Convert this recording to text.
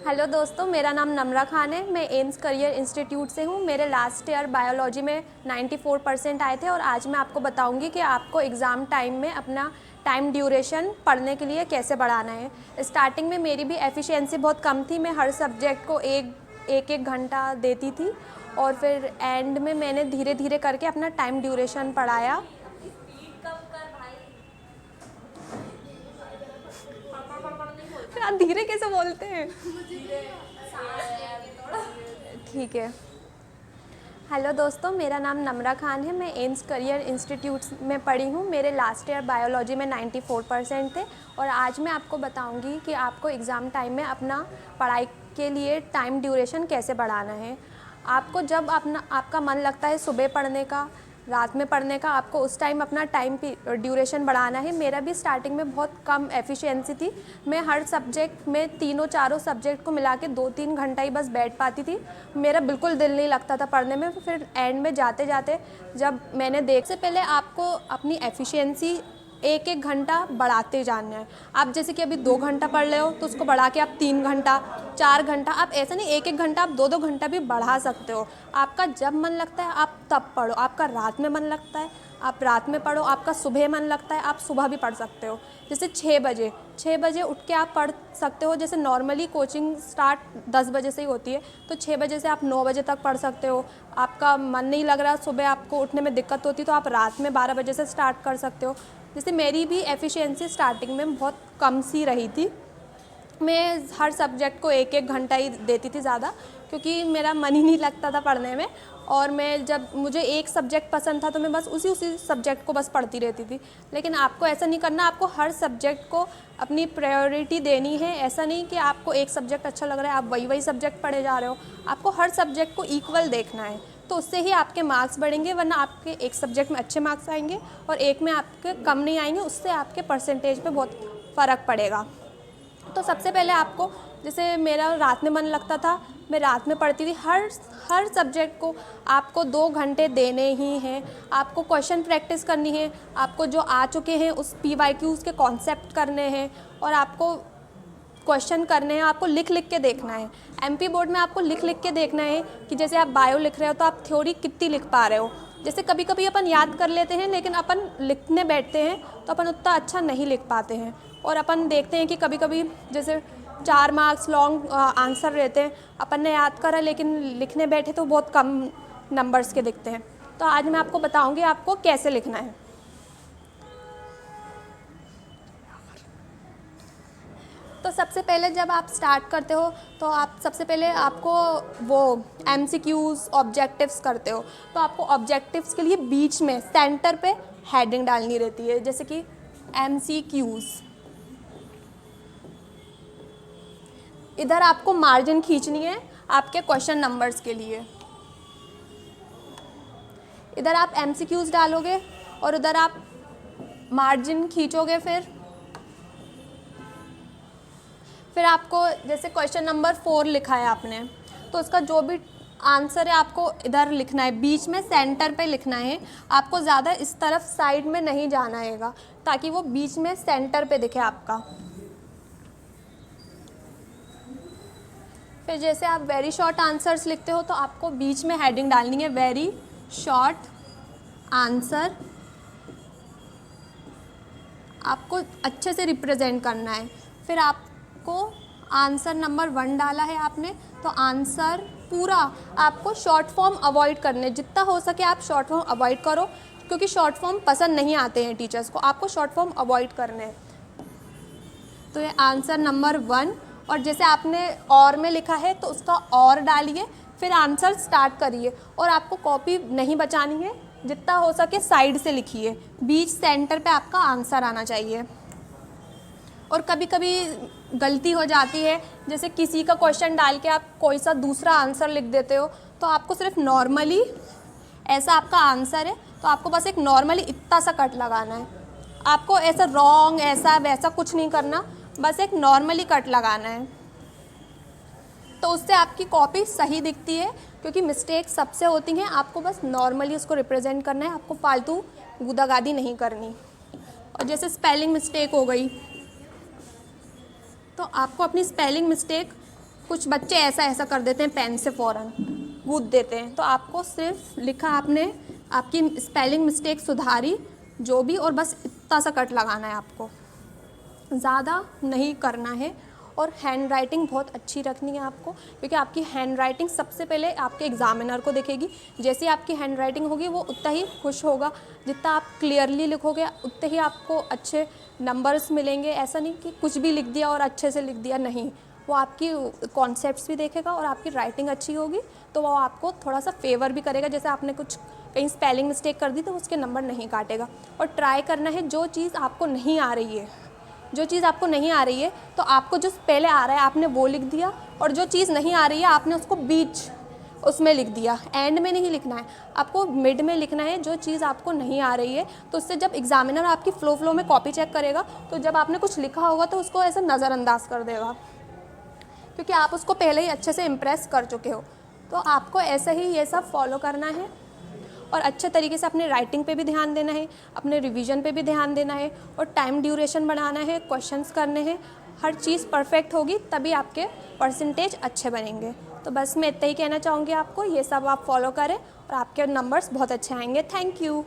Hello दोस्तों, मेरा नाम नम्रा खान है। मैं एम्स करियर इंस्टीट्यूट से हूँ। मेरे लास्ट ईयर बायोलॉजी में 94% आए थे और आज मैं आपको बताऊँगी कि आपको एग्ज़ाम टाइम में अपना टाइम ड्यूरेशन पढ़ने के लिए कैसे बढ़ाना है। स्टार्टिंग में मेरी भी एफिशिएंसी बहुत कम थी। मैं हर सब्जेक्ट को एक घंटा देती थी और फिर एंड में मैंने धीरे धीरे करके अपना टाइम ड्यूरेशन बढ़ाया। आप धीरे कैसे बोलते हैं? ठीक है। हेलो दोस्तों, मेरा नाम नम्रा खान है। मैं एम्स करियर इंस्टीट्यूट में पढ़ी हूँ। मेरे लास्ट ईयर बायोलॉजी में 94% थे और आज मैं आपको बताऊँगी कि आपको एग्ज़ाम टाइम में अपना पढ़ाई के लिए टाइम ड्यूरेशन कैसे बढ़ाना है। आपको जब आपका मन लगता है सुबह पढ़ने का, रात में पढ़ने का, आपको उस टाइम अपना टाइम ड्यूरेशन बढ़ाना है। मेरा भी स्टार्टिंग में बहुत कम एफिशिएंसी थी। मैं हर सब्जेक्ट में तीनों चारों सब्जेक्ट को मिला के 2-3 घंटा ही बस बैठ पाती थी। मेरा बिल्कुल दिल नहीं लगता था पढ़ने में। फिर एंड में जाते जाते जब मैंने से पहले आपको अपनी एफिशिएंसी एक घंटा बढ़ाते जाना है। आप जैसे कि अभी 2 घंटा पढ़ रहे हो तो उसको बढ़ा के आप 3 घंटा, 4 घंटा, आप ऐसा नहीं एक घंटा, आप 2 घंटा भी बढ़ा सकते हो। आपका जब मन लगता है आप तब पढ़ो। आपका रात में मन लगता है आप रात में पढ़ो। आपका सुबह मन लगता है आप सुबह भी पढ़ सकते हो। जैसे 6 बजे उठ के आप पढ़ सकते हो। जैसे नॉर्मली कोचिंग स्टार्ट 10 बजे से ही होती है तो 6 बजे से आप 9 बजे तक पढ़ सकते हो। आपका मन नहीं लग रहा, सुबह आपको उठने में दिक्कत होती तो आप रात में 12 बजे से स्टार्ट कर सकते हो। जैसे मेरी भी एफिशिएंसी स्टार्टिंग में बहुत कम सी रही थी। मैं हर सब्जेक्ट को एक घंटा ही देती थी ज़्यादा, क्योंकि मेरा मन ही नहीं लगता था पढ़ने में। और मैं जब मुझे एक सब्जेक्ट पसंद था तो मैं बस उसी सब्जेक्ट को बस पढ़ती रहती थी। लेकिन आपको ऐसा नहीं करना, आपको हर सब्जेक्ट को अपनी प्रायोरिटी देनी है। ऐसा नहीं कि आपको एक सब्जेक्ट अच्छा लग रहा है आप वही सब्जेक्ट पढ़े जा रहे हो। आपको हर सब्जेक्ट को इक्वल देखना है, तो उससे ही आपके मार्क्स बढ़ेंगे। वरना आपके एक सब्जेक्ट में अच्छे मार्क्स आएंगे और एक में आपके कम नहीं आएंगे, उससे आपके परसेंटेज पे बहुत फ़र्क पड़ेगा। तो सबसे पहले आपको, जैसे मेरा रात में मन लगता था, मैं रात में पढ़ती थी। हर सब्जेक्ट को आपको 2 घंटे देने ही हैं। आपको क्वेश्चन प्रैक्टिस करनी है, आपको जो आ चुके हैं उस PYQs के कॉन्सेप्ट करने हैं और आपको क्वेश्चन करने हैं। आपको लिख के देखना है। MP बोर्ड में आपको लिख के देखना है कि जैसे आप बायो लिख रहे हो तो आप थ्योरी कितनी लिख पा रहे हो। जैसे कभी कभी अपन याद कर लेते हैं लेकिन अपन लिखने बैठते हैं तो अपन उतना अच्छा नहीं लिख पाते हैं। और अपन देखते हैं कि कभी कभी जैसे 4 मार्क्स लॉन्ग आंसर रहते हैं, अपन ने याद करा लेकिन लिखने बैठे तो बहुत कम नंबर्स के दिखते हैं। तो आज मैं आपको बताऊंगी आपको कैसे लिखना है। तो सबसे पहले जब आप स्टार्ट करते हो तो आप सबसे पहले आपको वो MCQs ऑब्जेक्टिव्स करते हो तो आपको ऑब्जेक्टिव्स के लिए बीच में सेंटर पे हेडिंग डालनी रहती है। जैसे कि MCQs, इधर आपको मार्जिन खींचनी है आपके क्वेश्चन नंबर्स के लिए। इधर आप MCQs डालोगे और उधर आप मार्जिन खींचोगे। फिर आपको जैसे क्वेश्चन नंबर 4 लिखा है आपने तो उसका जो भी आंसर है आपको इधर लिखना है, बीच में सेंटर पे लिखना है। आपको ज़्यादा इस तरफ साइड में नहीं जाना हैगा ताकि वो बीच में सेंटर पे दिखे आपका। फिर जैसे आप वेरी शॉर्ट आंसर्स लिखते हो तो आपको बीच में हेडिंग डालनी है वेरी शॉर्ट आंसर। आपको अच्छे से रिप्रेजेंट करना है। फिर आपको आंसर नंबर 1 डाला है आपने तो आंसर पूरा आपको शॉर्ट फॉर्म अवॉइड करने, जितना हो सके आप शॉर्ट फॉर्म अवॉइड करो, क्योंकि शॉर्ट फॉर्म पसंद नहीं आते हैं टीचर्स को। आपको शॉर्ट फॉर्म अवॉइड करने हैं। तो ये आंसर नंबर 1, और जैसे आपने और में लिखा है तो उसका और डालिए, फिर आंसर स्टार्ट करिए। और आपको कॉपी नहीं बचानी है, जितना हो सके साइड से लिखिए, बीच सेंटर पे आपका आंसर आना चाहिए। और कभी कभी गलती हो जाती है, जैसे किसी का क्वेश्चन डाल के आप कोई सा दूसरा आंसर लिख देते हो तो आपको सिर्फ नॉर्मली ऐसा आपका आंसर है तो आपको बस एक नॉर्मली इतना सा कट लगाना है। आपको ऐसा रॉन्ग ऐसा वैसा कुछ नहीं करना, बस एक नॉर्मली कट लगाना है। तो उससे आपकी कॉपी सही दिखती है, क्योंकि मिस्टेक सबसे होती हैं। आपको बस नॉर्मली उसको रिप्रेजेंट करना है, आपको फालतू गुदागादी नहीं करनी। और जैसे स्पेलिंग मिस्टेक हो गई तो आपको अपनी स्पेलिंग मिस्टेक कुछ बच्चे ऐसा ऐसा कर देते हैं, पेन से फ़ौरन कूद देते हैं। तो आपको सिर्फ लिखा आपने, आपकी स्पेलिंग मिस्टेक सुधारी जो भी, और बस इतना सा कट लगाना है आपको, ज़्यादा नहीं करना है। और हैंड राइटिंग बहुत अच्छी रखनी है आपको, क्योंकि आपकी हैंड राइटिंग सबसे पहले आपके एग्ज़ामिनर को दिखेगी। जैसे आपकी हैंड राइटिंग होगी वो उतना ही खुश होगा, जितना आप क्लियरली लिखोगे उतने ही आपको अच्छे नंबर्स मिलेंगे। ऐसा नहीं कि कुछ भी लिख दिया और अच्छे से लिख दिया, नहीं, वो आपकी कॉन्सेप्ट्स भी देखेगा और आपकी राइटिंग अच्छी होगी तो वो आपको थोड़ा सा फेवर भी करेगा। जैसे आपने कुछ कहीं स्पेलिंग मिस्टेक कर दी तो उसके नंबर नहीं काटेगा। और ट्राई करना है जो चीज़ आपको नहीं आ रही है, जो चीज़ आपको नहीं आ रही है तो आपको जो पहले आ रहा है आपने वो लिख दिया, और जो चीज़ नहीं आ रही है आपने उसको बीच उसमें लिख दिया। एंड में नहीं लिखना है, आपको मिड में लिखना है जो चीज़ आपको नहीं आ रही है। तो उससे जब एग्जामिनर आपकी फ्लो में कॉपी चेक करेगा तो जब आपने कुछ लिखा होगा तो उसको ऐसे नज़रअंदाज कर देगा, क्योंकि आप उसको पहले ही अच्छे से इम्प्रेस कर चुके हो। तो आपको ऐसे ही ये सब फॉलो करना है और अच्छे तरीके से अपने राइटिंग पे भी ध्यान देना है, अपने रिवीजन पे भी ध्यान देना है, और टाइम ड्यूरेशन बढ़ाना है, क्वेश्चंस करने हैं। हर चीज़ परफेक्ट होगी तभी आपके परसेंटेज अच्छे बनेंगे। तो बस मैं इतना ही कहना चाहूँगी आपको, ये सब आप फॉलो करें और आपके नंबर्स बहुत अच्छे आएंगे। Thank you.